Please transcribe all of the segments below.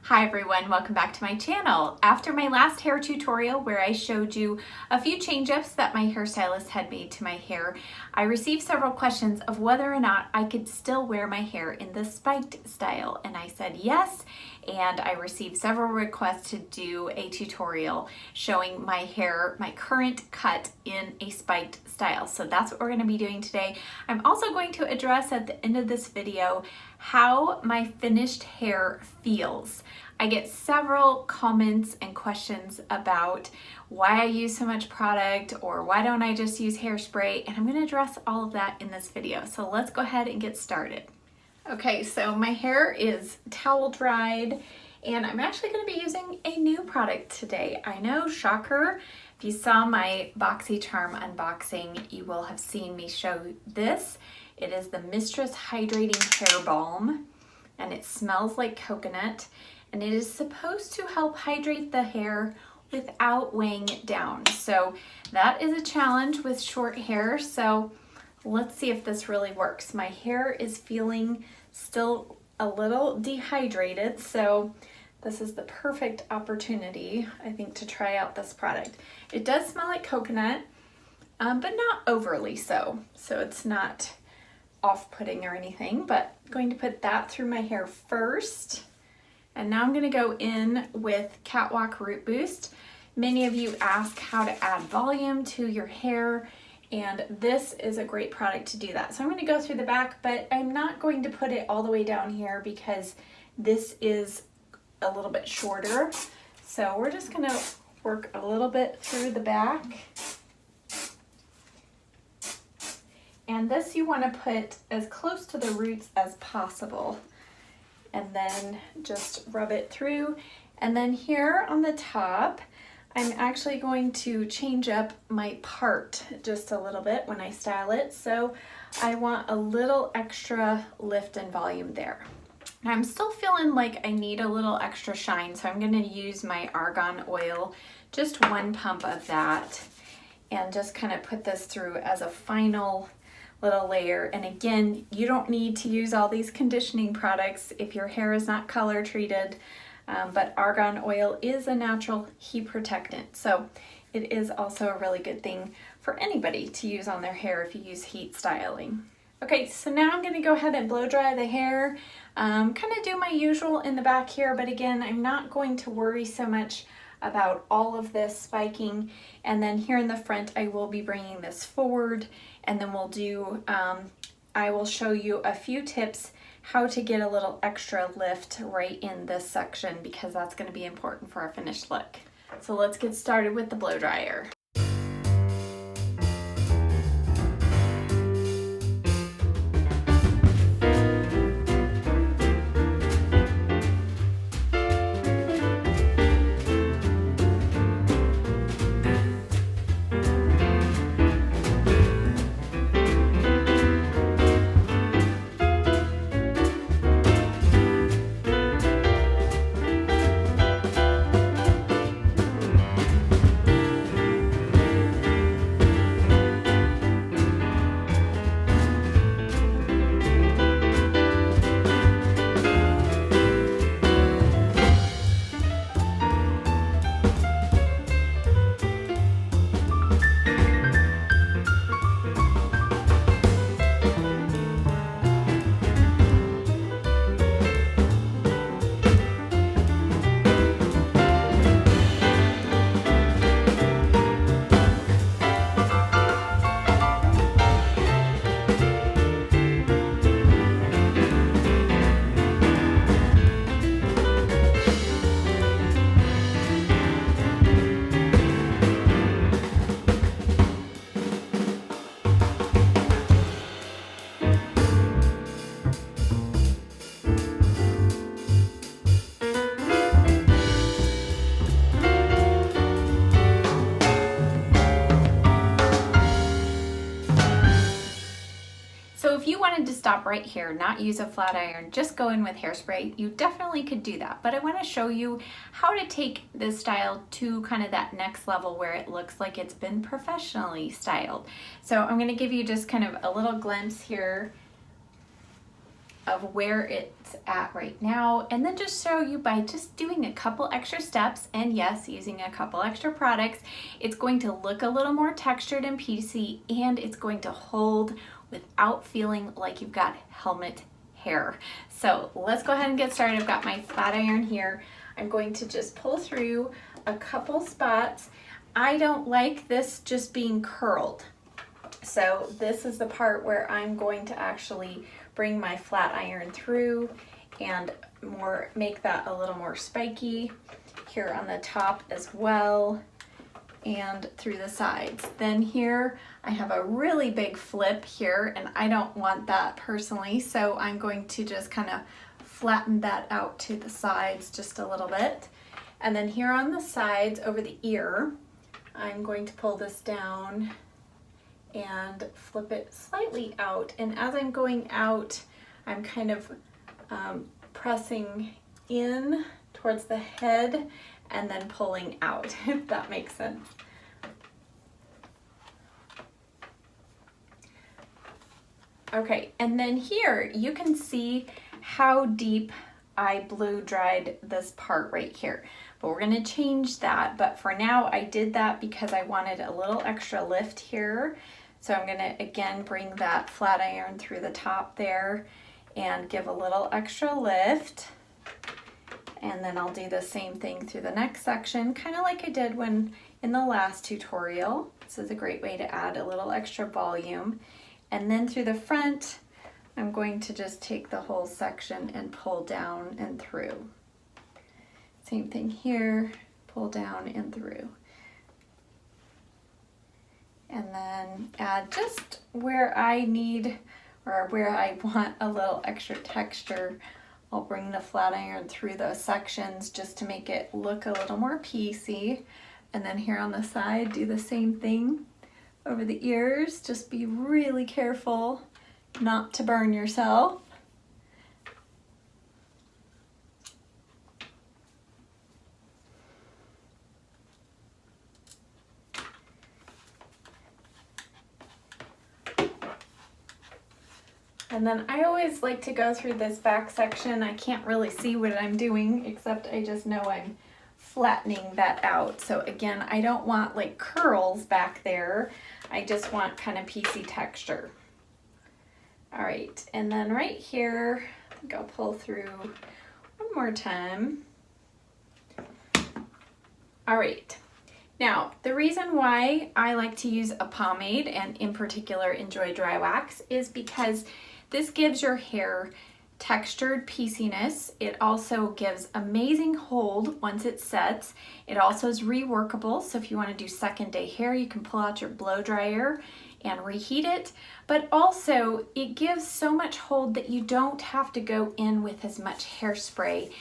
Hi everyone, welcome back to my channel. After my last hair tutorial where I showed you a few change-ups that my hairstylist had made to my hair, I received several questions of whether or not I could still wear my hair in the spiked style, and I said yes, and I received several requests to do a tutorial showing my hair, my current cut in a spiked style. So that's what we're going to be doing today. I'm also going to address at the end of this video how my finished hair feels. I get several comments and questions about why I use so much product or why don't I just use hairspray, and I'm going to address all of that in this video. So let's go ahead and get started. Okay, so my hair is towel dried and I'm actually going to be using a new product today. I know, shocker. If you saw my BoxyCharm unboxing, you will have seen me show this. It is the Mistress Hydrating Hair Balm, and it smells like coconut, and it is supposed to help hydrate the hair without weighing it down. So that is a challenge with short hair, so let's see if this really works. My hair is feeling still a little dehydrated, so this is the perfect opportunity, I think, to try out this product. It does smell like coconut, but not overly so. So it's not off-putting or anything, but I'm going to put that through my hair first. And now I'm going to go in with Catwalk Root Boost. Many of you ask how to add volume to your hair, and this is a great product to do that. So I'm going to go through the back, but I'm not going to put it all the way down here because this is a little bit shorter. So we're just going to work a little bit through the back. And this you want to put as close to the roots as possible. And then just rub it through. And then here on the top, I'm actually going to change up my part just a little bit when I style it. So I want a little extra lift and volume there. And I'm still feeling like I need a little extra shine, so I'm going to use my argan oil, just one pump of that, and just kind of put this through as a final little layer. And again, you don't need to use all these conditioning products if your hair is not color treated, but argan oil is a natural heat protectant, so it is also a really good thing for anybody to use on their hair if you use heat styling. Okay, so now I'm going to go ahead and blow dry the hair, kind of do my usual in the back here, but again, I'm not going to worry so much about all of this spiking. And then here in the front, I will be bringing this forward, and then we'll do, I will show you a few tips how to get a little extra lift right in this section, because that's going to be important for our finished look. So let's get started with the blow dryer. If you wanted to stop right here, not use a flat iron, just go in with hairspray, you definitely could do that. But I want to show you how to take this style to kind of that next level where it looks like it's been professionally styled. So I'm going to give you just kind of a little glimpse here of where it's at right now, and then just show you by just doing a couple extra steps, and yes, using a couple extra products, it's going to look a little more textured and piecey, and it's going to hold without feeling like you've got helmet hair. So let's go ahead and get started. I've got my flat iron here. I'm going to just pull through a couple spots. I don't like this just being curled. So this is the part where I'm going to actually bring my flat iron through and make that a little more spiky here on the top as well, and through the sides. Then here I have a really big flip here, and I don't want that personally, so I'm going to just kind of flatten that out to the sides just a little bit. And then here on the sides over the ear, I'm going to pull this down and flip it slightly out. And as I'm going out, I'm kind of pressing in towards the head and then pulling out, if that makes sense. Okay, and then here you can see how deep I blow dried this part right here. But we're gonna change that, but for now I did that because I wanted a little extra lift here. So I'm gonna again bring that flat iron through the top there and give a little extra lift. And then I'll do the same thing through the next section, kind of like I did when in the last tutorial. This is a great way to add a little extra volume. And then through the front, I'm going to just take the whole section and pull down and through. Same thing here, pull down and through. And then add just where I need or where I want a little extra texture. I'll bring the flat iron through those sections just to make it look a little more piecey. And then here on the side, do the same thing over the ears. Just be really careful not to burn yourself. And then I always like to go through this back section. I can't really see what I'm doing, except I just know I'm flattening that out. So again, I don't want like curls back there. I just want kind of piecey texture. All right, and then right here, I think I'll pull through one more time. All right. Now, the reason why I like to use a pomade, and in particular Enjoy Dry Wax, is because this gives your hair textured pieciness. It also gives amazing hold once it sets. It also is reworkable, so if you want to do second day hair, you can pull out your blow dryer and reheat it. But also, it gives so much hold that you don't have to go in with as much hairspray.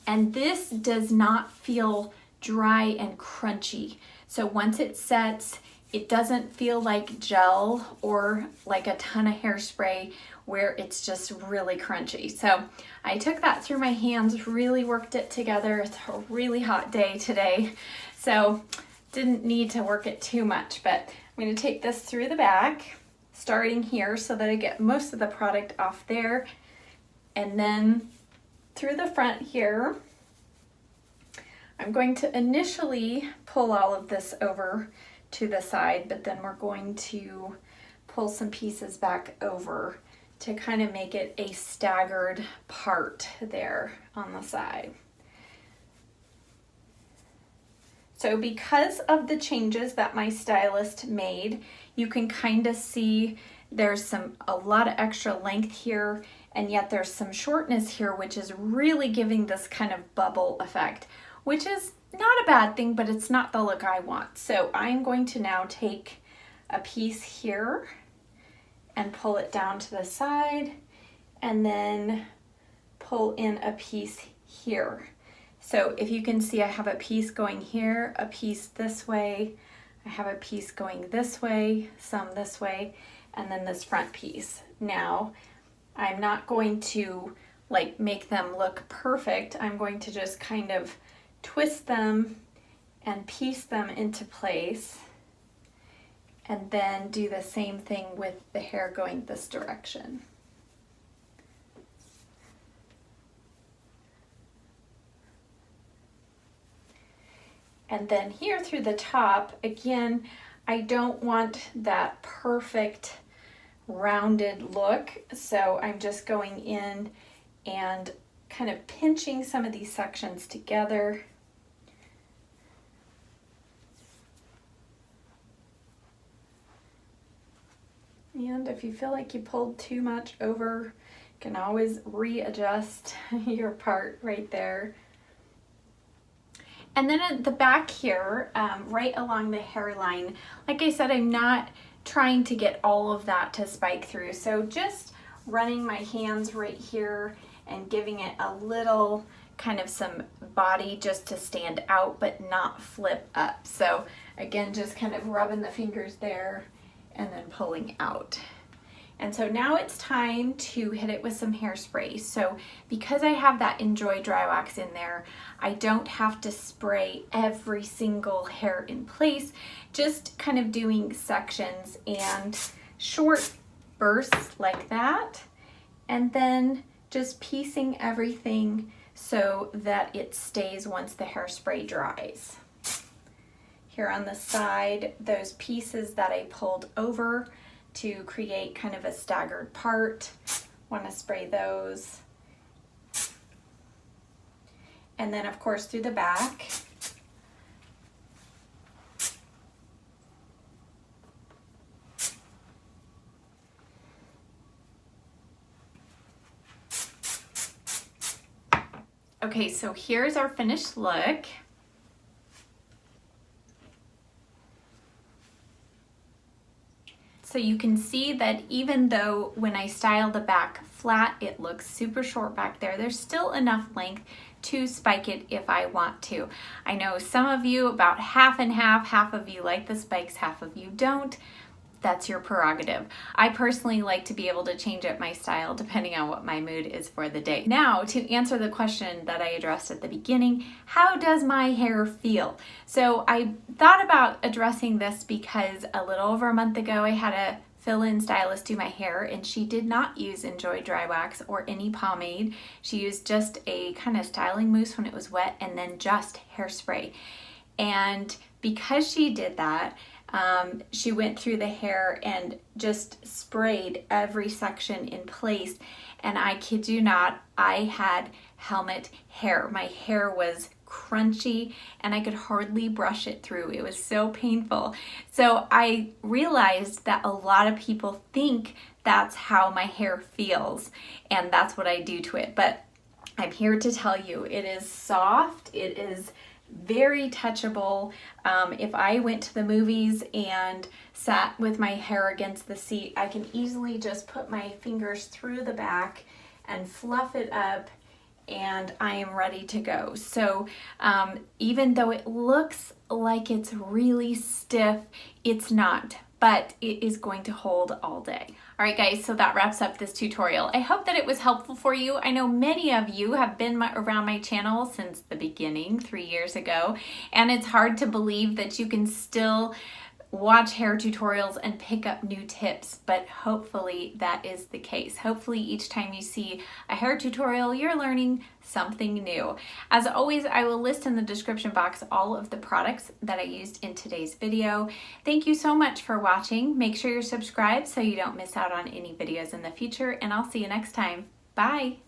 And this does not feel dry and crunchy. So once it sets, it doesn't feel like gel or like a ton of hairspray where it's just really crunchy. So I took that through my hands, really worked it together. It's a really hot day today, so didn't need to work it too much, but I'm gonna take this through the back, starting here so that I get most of the product off there, and then through the front here. I'm going to initially pull all of this over to the side, but then we're going to pull some pieces back over to kind of make it a staggered part there on the side. So because of the changes that my stylist made, you can kind of see there's a lot of extra length here, and yet there's some shortness here, which is really giving this kind of bubble effect, which is not a bad thing, but it's not the look I want. So I'm going to now take a piece here and pull it down to the side, and then pull in a piece here. So if you can see, I have a piece going here, a piece this way, I have a piece going this way, some this way, and then this front piece. Now, I'm not going to like make them look perfect. I'm going to just kind of twist them and piece them into place, and then do the same thing with the hair going this direction. And then here through the top, again, I don't want that perfect rounded look, so I'm just going in and kind of pinching some of these sections together. And if you feel like you pulled too much over, you can always readjust your part right there. And then at the back here, right along the hairline, like I said, I'm not trying to get all of that to spike through. So just running my hands right here and giving it a little kind of some body just to stand out, but not flip up. So again, just kind of rubbing the fingers there and then pulling out. And so now it's time to hit it with some hairspray. So because I have that Enjoy Dry Wax in there, I don't have to spray every single hair in place, just kind of doing sections and short bursts like that. And then just piecing everything so that it stays once the hairspray dries. Here on the side, those pieces that I pulled over to create kind of a staggered part, want to spray those. And then of course through the back. Okay, so here's our finished look. So you can see that even though when I style the back flat, it looks super short back there, there's still enough length to spike it if I want to. I know some of you, about half and half of you like the spikes, half of you don't. That's your prerogative. I personally like to be able to change up my style depending on what my mood is for the day. Now, to answer the question that I addressed at the beginning, how does my hair feel? So I thought about addressing this because a little over a month ago, I had a fill-in stylist do my hair and she did not use Enjoy Dry Wax or any pomade. She used just a kind of styling mousse when it was wet and then just hairspray. And because she did that, she went through the hair and just sprayed every section in place, and I kid you not, I had helmet hair. My hair was crunchy and I could hardly brush it through. It was so painful. So I realized that a lot of people think that's how my hair feels and that's what I do to it, but I'm here to tell you it is soft, it is very touchable. If I went to the movies and sat with my hair against the seat, I can easily just put my fingers through the back and fluff it up and I am ready to go. So even though it looks like it's really stiff, it's not, but it is going to hold all day. All right guys, so that wraps up this tutorial. I hope that it was helpful for you. I know many of you have been around my channel since the beginning, 3 years ago, and it's hard to believe that you can still watch hair tutorials and pick up new tips, but hopefully that is the case. Hopefully each time you see a hair tutorial, you're learning something new. As always, I will list in the description box all of the products that I used in today's video. Thank you so much for watching. Make sure you're subscribed so you don't miss out on any videos in the future, and I'll see you next time. Bye!